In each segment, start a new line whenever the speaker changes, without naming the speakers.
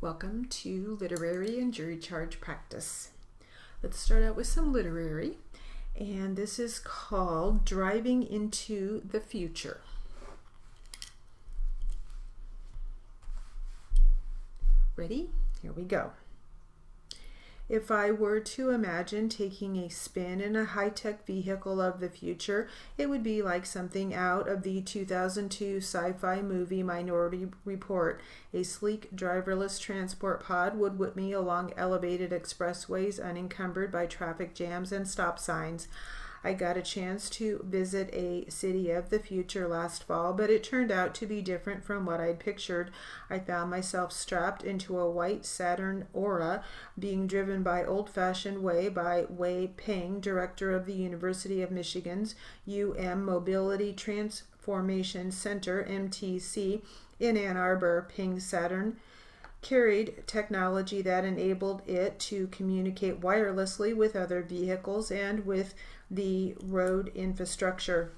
Welcome to literary and jury charge practice. Let's start out with some literary, and this is called Driving into the Future. Ready? Here we go. If I were to imagine taking a spin in a high-tech vehicle of the future, it would be like something out of the 2002 sci-fi movie Minority Report. A sleek, driverless transport pod would whip me along elevated expressways unencumbered by traffic jams and stop signs. I got a chance to visit a city of the future last fall, but it turned out to be different from what I'd pictured. I found myself strapped into a white Saturn Aura, being driven by old-fashioned way by Wei Peng, director of the University of Michigan's Mobility Transformation Center, MTC, in Ann Arbor. Peng's Saturn carried technology that enabled it to communicate wirelessly with other vehicles and with the road infrastructure.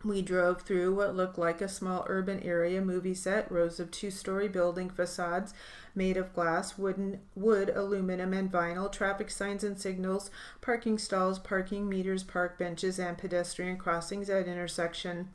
We drove through what looked like a small urban area movie set, rows of two-story building facades made of glass, wood, aluminum, and vinyl, traffic signs and signals, parking stalls, parking meters, park benches, and pedestrian crossings at intersections.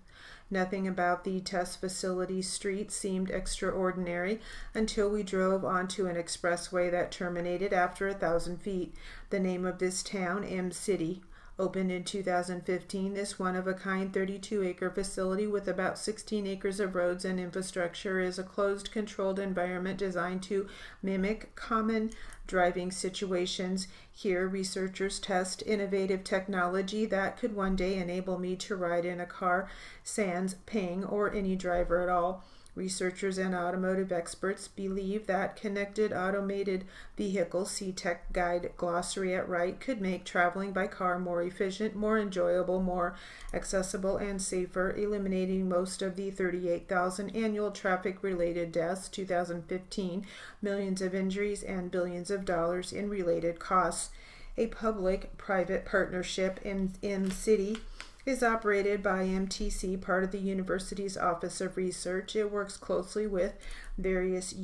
Nothing about the test facility street seemed extraordinary until we drove onto an expressway that terminated after 1,000 feet. The name of this town, M-City. Opened in 2015, this one-of-a-kind 32-acre facility with about 16 acres of roads and infrastructure is a closed, controlled environment designed to mimic common driving situations. Here, researchers test innovative technology that could one day enable me to ride in a car, sans Peng, or any driver at all. Researchers and automotive experts believe that connected automated vehicles, see Tech Guide glossary at right, could make traveling by car more efficient, more enjoyable, more accessible, and safer, eliminating most of the 38,000 annual traffic-related deaths, 2015, millions of injuries, and billions of dollars in related costs. A public-private partnership in M-City is operated by MTC, part of the university's Office of Research. It works closely with various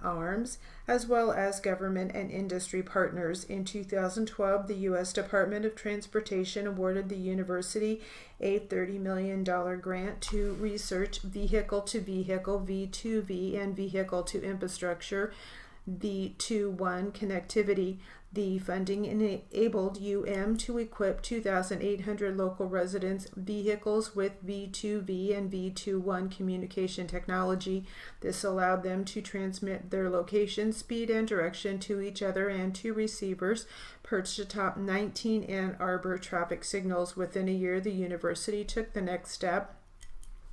arms, as well as government and industry partners. In 2012, the U.S. Department of Transportation awarded the university a $30 million grant to research vehicle-to-vehicle, V2V, and vehicle-to-infrastructure, V2-1 connectivity. The funding enabled to equip 2,800 local residents' vehicles with V2V and V2-1 communication technology. This allowed them to transmit their location, speed, and direction to each other and to receivers perched atop 19 Ann Arbor traffic signals. Within a year, the university took the next step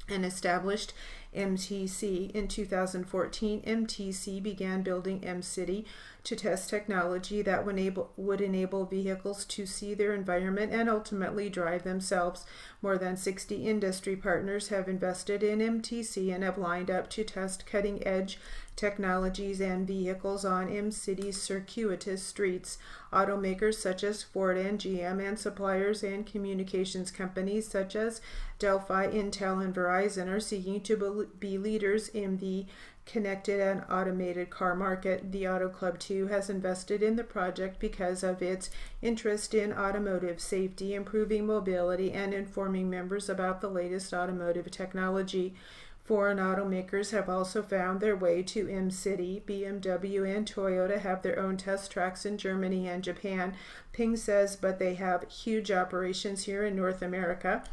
and established MTC. In 2014, MTC began building M-City to test technology that would enable vehicles to see their environment and ultimately drive themselves. More than 60 industry partners have invested in MTC and have lined up to test cutting-edge technologies and vehicles on M-City's circuitous streets. Automakers such as Ford and GM, and suppliers and communications companies such as Delphi, Intel, and Verizon are seeking to be leaders in the connected and automated car market. The Auto Club, too, has invested in the project because of its interest in automotive safety, improving mobility, and informing members about the latest automotive technology. Foreign automakers have also found their way to M-City. BMW and Toyota have their own test tracks in Germany and Japan. Peng says, but they have huge operations here in North America,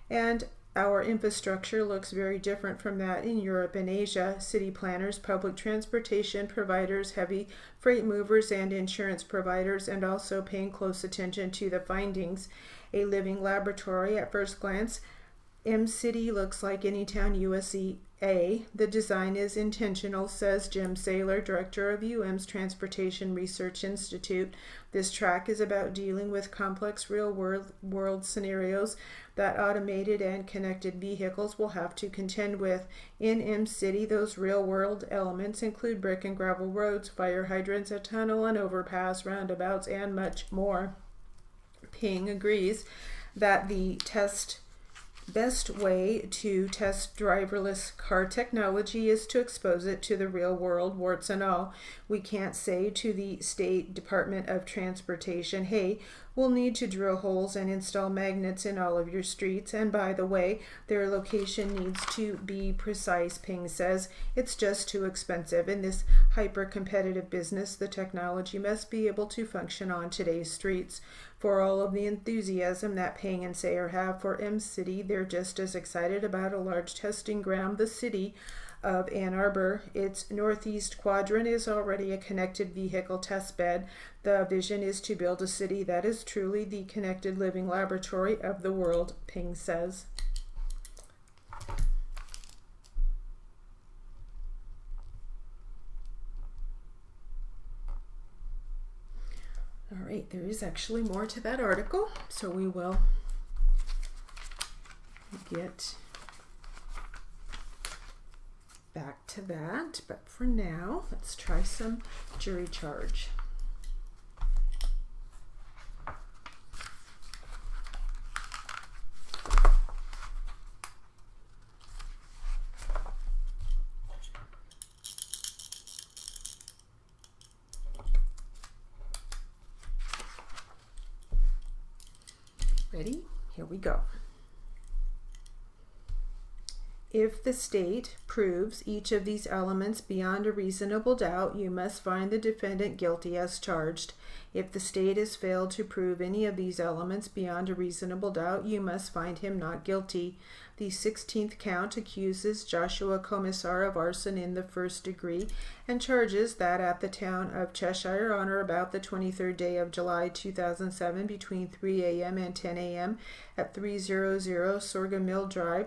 and our infrastructure looks very different from that in Europe and Asia. City planners, public transportation providers, heavy freight movers, and insurance providers, and also paying close attention to the findings. A living laboratory at first glance, M-City looks like any town USA. The design is intentional, says Jim Saylor, director of UM's Transportation Research Institute. This track is about dealing with complex real-world scenarios that automated and connected vehicles will have to contend with. In M-City, those real-world elements include brick and gravel roads, fire hydrants, a tunnel, an overpass, roundabouts, and much more. Peng agrees that the test Best way to test driverless car technology is to expose it to the real world, warts and all. We can't say to the State Department of Transportation, hey, we'll need to drill holes and install magnets in all of your streets, and by the way, their location needs to be precise. Ping says it's just too expensive. In this hyper-competitive business, the technology must be able to function on today's streets. For all of the enthusiasm that Ping and Sayer have for M-City, they're just as excited about a large testing ground, the city of Ann Arbor. Its northeast quadrant is already a connected vehicle test bed. The vision is to build a city that is truly the connected living laboratory of the world, Ping says. All right, there is actually more to that article, so we will get back to that. But for now, let's try some jury charge. Ready? Here we go. If the state proves each of these elements beyond a reasonable doubt, you must find the defendant guilty as charged. If the state has failed to prove any of these elements beyond a reasonable doubt, you must find him not guilty. The 16th count accuses Joshua Commissar of arson in the first degree and charges that at the town of Cheshire on or about the 23rd day of July 2007 between 3 a.m. and 10 a.m. at 300 Sorghum Mill Drive,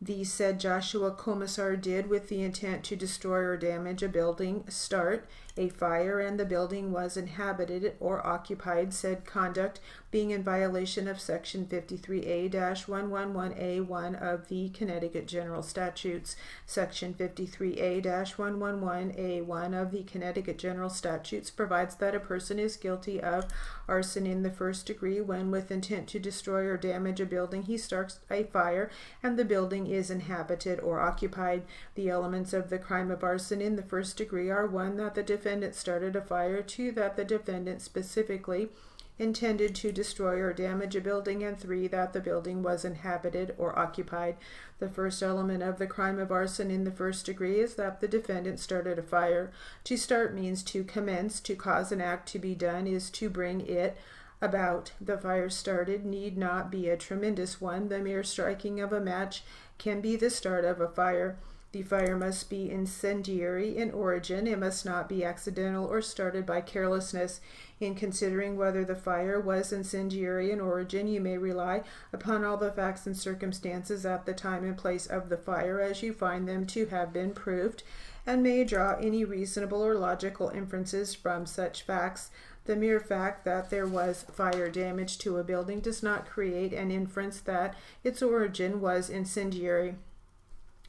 the said Joshua Commissar did, with the intent to destroy or damage a building, start a fire, and the building was inhabited or occupied, said conduct being in violation of Section 53A-111A1 of the Connecticut General Statutes. Section 53A-111A1 of the Connecticut General Statutes provides that a person is guilty of arson in the first degree when, with intent to destroy or damage a building, he starts a fire and the building is inhabited or occupied. The elements of the crime of arson in the first degree are: 1, that the defendant started a fire; 2, that the defendant specifically intended to destroy or damage a building; and 3, that the building was inhabited or occupied. The first element of the crime of arson in the first degree is that the defendant started a fire. To start means to commence. To cause an act to be done is to bring it about. The fire started need not be a tremendous one. The mere striking of a match can be the start of a fire. The fire must be incendiary in origin. It must not be accidental or started by carelessness. In considering whether the fire was incendiary in origin, you may rely upon all the facts and circumstances at the time and place of the fire as you find them to have been proved, and may draw any reasonable or logical inferences from such facts. The mere fact that there was fire damage to a building does not create an inference that its origin was incendiary.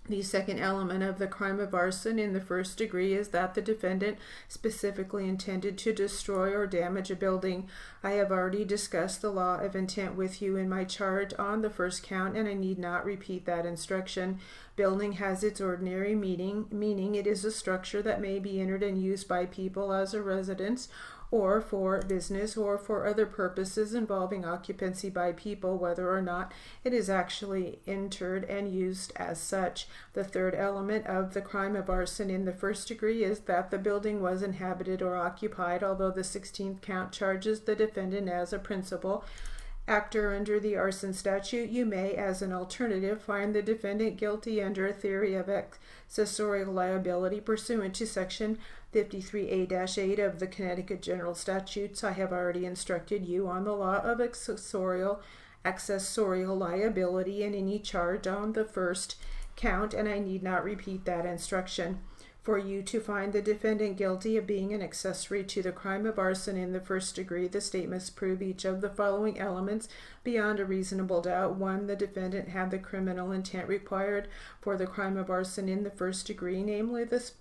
The second element of the crime of arson in the first degree is that the defendant specifically intended to destroy or damage a building. I have already discussed the law of intent with you in my charge on the first count, and I need not repeat that instruction. Building has its ordinary meaning it is a structure that may be entered and used by people as a residence, or for business, or for other purposes involving occupancy by people, whether or not it is actually entered and used as such. The third element of the crime of arson in the first degree is that the building was inhabited or occupied. Although the 16th count charges the defendant as a principal actor under the arson statute, you may, as an alternative, find the defendant guilty under a theory of accessorial liability pursuant to Section 53A-8 of the Connecticut General Statutes. I have already instructed you on the law of accessorial liability in any charge on the first count, and I need not repeat that instruction. For you to find the defendant guilty of being an accessory to the crime of arson in the first degree, the state must prove each of the following elements beyond a reasonable doubt. 1, the defendant had the criminal intent required for the crime of arson in the first degree, namely the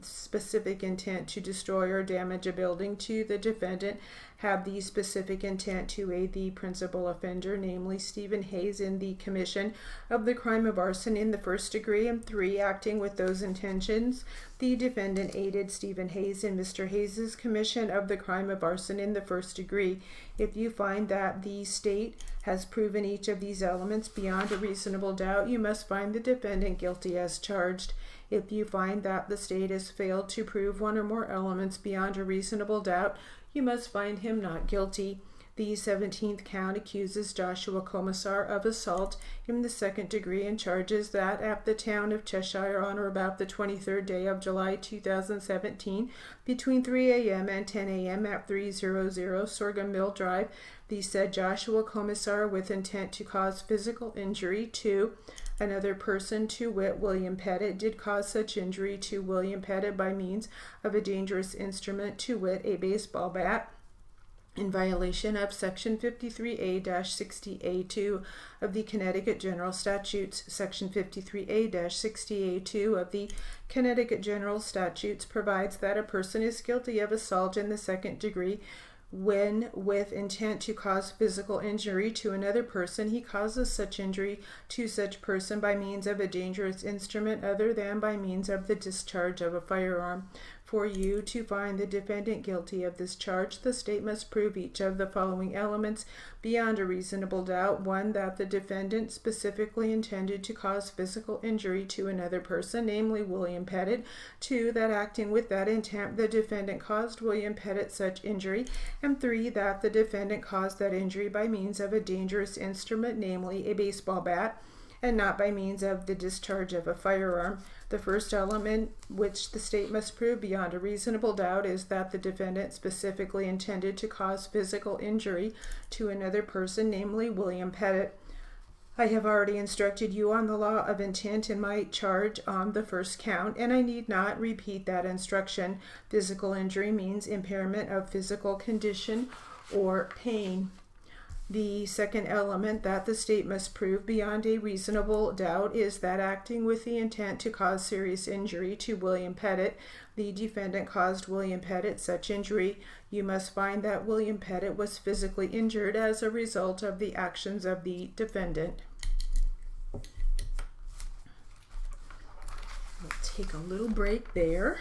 specific intent to destroy or damage a building. 2, the defendant had the specific intent to aid the principal offender, namely Stephen Hayes, in the commission of the crime of arson in the first degree. And 3, acting with those intentions, the defendant aided Stephen Hayes in Mr. Hayes's commission of the crime of arson in the first degree. If you find that the state has proven each of these elements beyond a reasonable doubt, you must find the defendant guilty as charged. If you find that the state has failed to prove one or more elements beyond a reasonable doubt, you must find him not guilty. The 17th count accuses Joshua Commissar of assault in the second degree and charges that at the town of Cheshire on or about the 23rd day of July 2017, between 3 a.m. and 10 a.m. at 300 Sorghum Mill Drive, the said Joshua Commissar, with intent to cause physical injury to another person, to wit William Pettit, did cause such injury to William Pettit by means of a dangerous instrument, to wit a baseball bat, in violation of Section 53A-60A2 of the Connecticut General Statutes. Section 53A-60A2 of the Connecticut General Statutes provides that a person is guilty of assault in the second degree when, with intent to cause physical injury to another person, he causes such injury to such person by means of a dangerous instrument other than by means of the discharge of a firearm. For you to find the defendant guilty of this charge, the state must prove each of the following elements beyond a reasonable doubt. 1, that the defendant specifically intended to cause physical injury to another person, namely William Pettit. 2, that acting with that intent, the defendant caused William Pettit such injury. And 3, that the defendant caused that injury by means of a dangerous instrument, namely a baseball bat, and not by means of the discharge of a firearm. The first element which the state must prove beyond a reasonable doubt is that the defendant specifically intended to cause physical injury to another person, namely William Pettit. I have already instructed you on the law of intent in my charge on the first count, and I need not repeat that instruction. Physical injury means impairment of physical condition or pain. The second element that the state must prove beyond a reasonable doubt is that acting with the intent to cause serious injury to William Pettit, the defendant caused William Pettit such injury. You must find that William Pettit was physically injured as a result of the actions of the defendant. We'll take a little break there.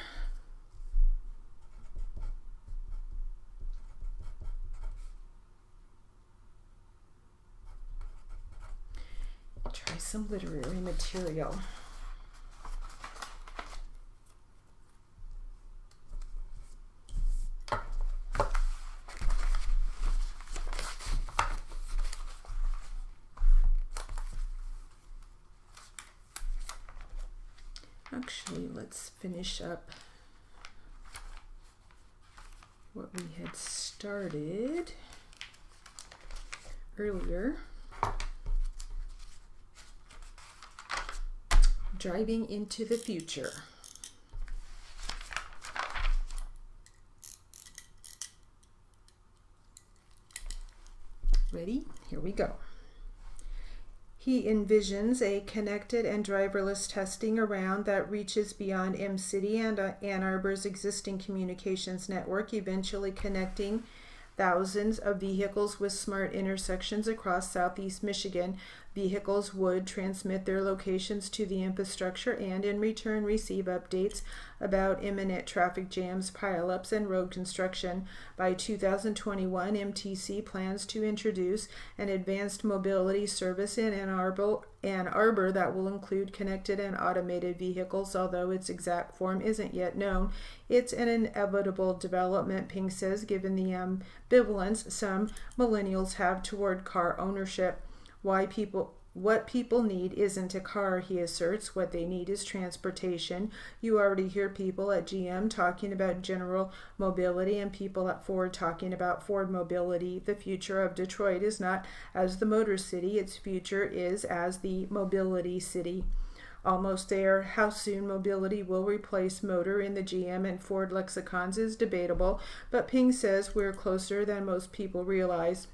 Try some literary material. Actually, let's finish up what we had started earlier. Driving into the future. Ready? Here we go. He envisions a connected and driverless testing around that reaches beyond M-City and Ann Arbor's existing communications network, eventually connecting thousands of vehicles with smart intersections across southeast Michigan. Vehicles would transmit their locations to the infrastructure and in return receive updates about imminent traffic jams, pileups, and road construction. By 2021, MTC plans to introduce an advanced mobility service in Ann Arbor that will include connected and automated vehicles, although its exact form isn't yet known. It's an inevitable development, Ping says, given the ambivalence some millennials have toward car ownership. What people need isn't a car, he asserts. What they need is transportation. You already hear people at GM talking about general mobility and people at Ford talking about Ford mobility. The future of Detroit is not as the Motor City. Its future is as the Mobility City. Almost there. How soon mobility will replace motor in the GM and Ford lexicons is debatable, but Ping says we're closer than most people realize.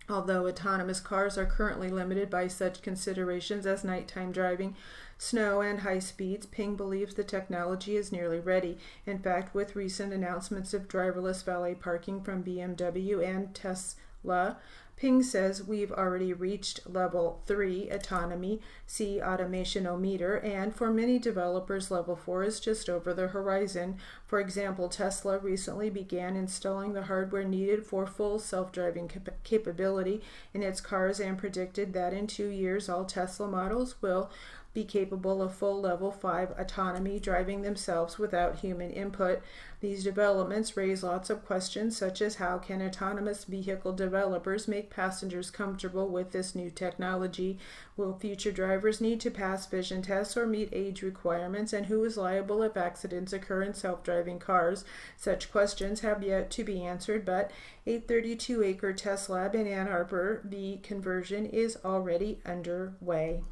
Although autonomous cars are currently limited by such considerations as nighttime driving, snow, and high speeds, Ping believes the technology is nearly ready. In fact, with recent announcements of driverless valet parking from BMW and Tesla, Ping says we've already reached level 3 autonomy, see automation-o-meter, and for many developers, level 4 is just over the horizon. For example, Tesla recently began installing the hardware needed for full self-driving capability in its cars and predicted that in 2 years all Tesla models will be capable of full level 5 autonomy, driving themselves without human input. These developments raise lots of questions, such as how can autonomous vehicle developers make passengers comfortable with this new technology? Will future drivers need to pass vision tests or meet age requirements? And who is liable if accidents occur in self-driving cars? Such questions have yet to be answered, but a 32-acre test lab in Ann Arbor, the conversion is already underway.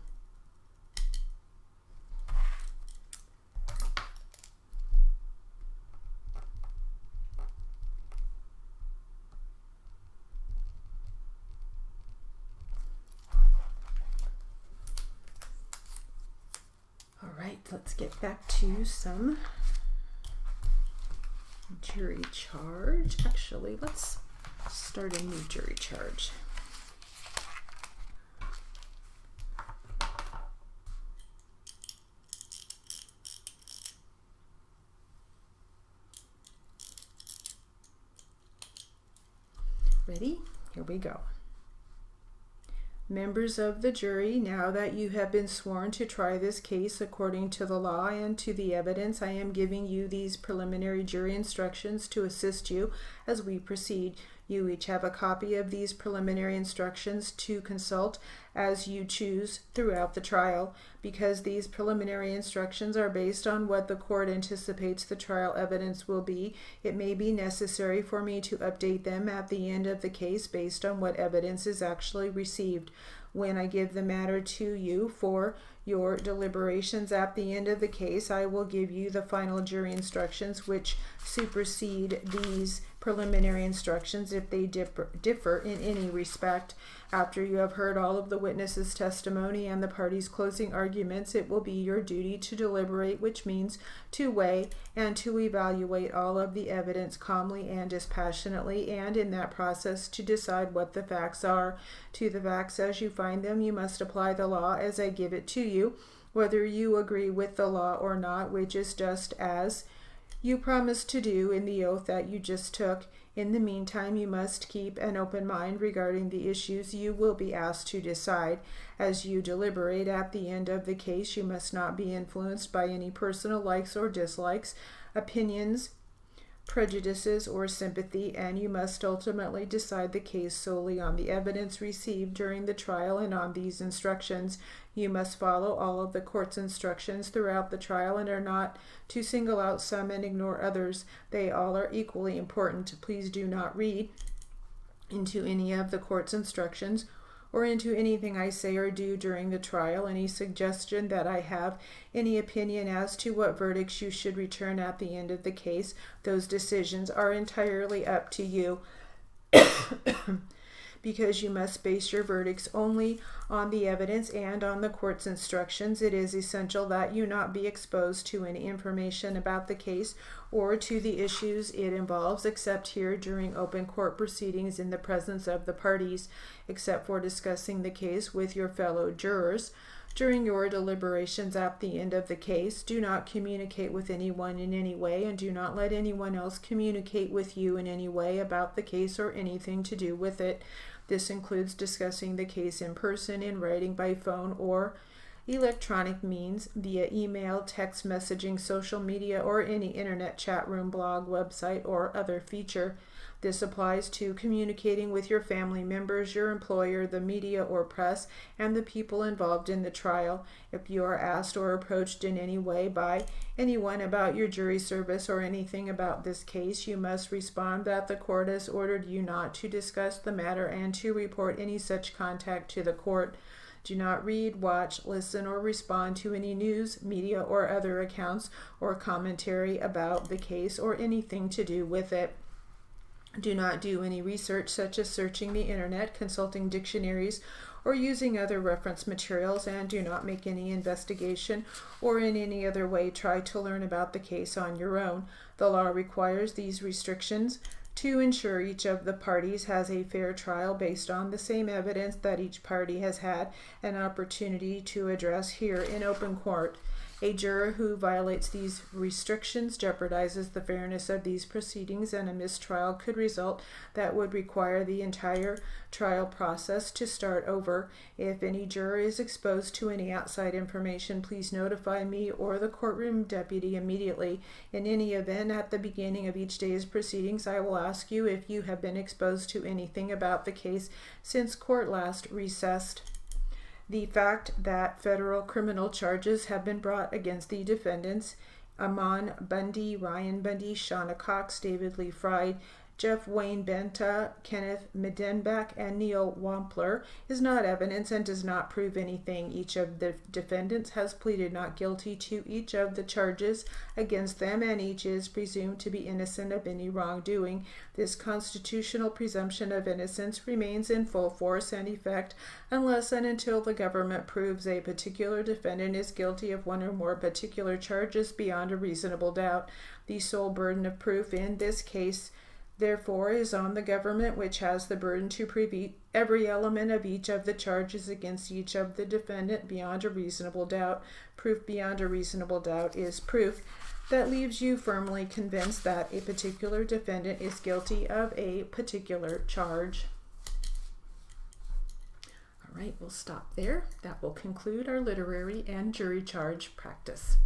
Let's get back to some jury charge. Actually, let's start a new jury charge. Ready? Here we go. Members of the jury, now that you have been sworn to try this case according to the law and to the evidence, I am giving you these preliminary jury instructions to assist you as we proceed. You each have a copy of these preliminary instructions to consult as you choose throughout the trial. Because these preliminary instructions are based on what the court anticipates the trial evidence will be, it may be necessary for me to update them at the end of the case based on what evidence is actually received. When I give the matter to you for your deliberations at the end of the case, I will give you the final jury instructions which supersede these preliminary instructions if they differ in any respect. After you have heard all of the witnesses' testimony and the parties' closing arguments, it will be your duty to deliberate, which means to weigh and to evaluate all of the evidence calmly and dispassionately, and in that process to decide what the facts are. To the facts as you find them, you must apply the law as I give it to you, whether you agree with the law or not, which is just as you promised to do in the oath that you just took. In the meantime, you must keep an open mind regarding the issues you will be asked to decide. As you deliberate at the end of the case, you must not be influenced by any personal likes or dislikes, opinions, prejudices, or sympathy, and you must ultimately decide the case solely on the evidence received during the trial and on these instructions. You must follow all of the court's instructions throughout the trial and are not to single out some and ignore others. They all are equally important. Please do not read into any of the court's instructions or into anything I say or do during the trial any suggestion that I have any opinion as to what verdicts you should return at the end of the case. Those decisions are entirely up to you. Because you must base your verdicts only on the evidence and on the court's instructions, it is essential that you not be exposed to any information about the case or to the issues it involves, except here during open court proceedings in the presence of the parties, except for discussing the case with your fellow jurors. During your deliberations at the end of the case, do not communicate with anyone in any way, and do not let anyone else communicate with you in any way about the case or anything to do with it. This includes discussing the case in person, in writing, by phone, or electronic means, via email, text messaging, social media, or any internet chat room, blog, website, or other feature. This applies to communicating with your family members, your employer, the media or press, and the people involved in the trial. If you are asked or approached in any way by anyone about your jury service or anything about this case, you must respond that the court has ordered you not to discuss the matter and to report any such contact to the court. Do not read, watch, listen, or respond to any news, media, or other accounts or commentary about the case or anything to do with it. Do not do any research such as searching the internet, consulting dictionaries, or using other reference materials, and do not make any investigation or in any other way try to learn about the case on your own. The law requires these restrictions to ensure each of the parties has a fair trial based on the same evidence that each party has had an opportunity to address here in open court. A juror who violates these restrictions jeopardizes the fairness of these proceedings, and a mistrial could result that would require the entire trial process to start over. If any juror is exposed to any outside information, please notify me or the courtroom deputy immediately. In any event, at the beginning of each day's proceedings, I will ask you if you have been exposed to anything about the case since court last recessed. The fact that federal criminal charges have been brought against the defendants, Amon Bundy, Ryan Bundy, Shauna Cox, David Lee Fried, Jeff Wayne Benta, Kenneth Midenbach, and Neil Wampler, is not evidence and does not prove anything. Each of the defendants has pleaded not guilty to each of the charges against them, and each is presumed to be innocent of any wrongdoing. This constitutional presumption of innocence remains in full force and effect unless and until the government proves a particular defendant is guilty of one or more particular charges beyond a reasonable doubt. The sole burden of proof in this case, therefore, is on the government, which has the burden to prove every element of each of the charges against each of the defendant beyond a reasonable doubt. Proof beyond a reasonable doubt is proof that leaves you firmly convinced that a particular defendant is guilty of a particular charge. All right, we'll stop there. That will conclude our literary and jury charge practice.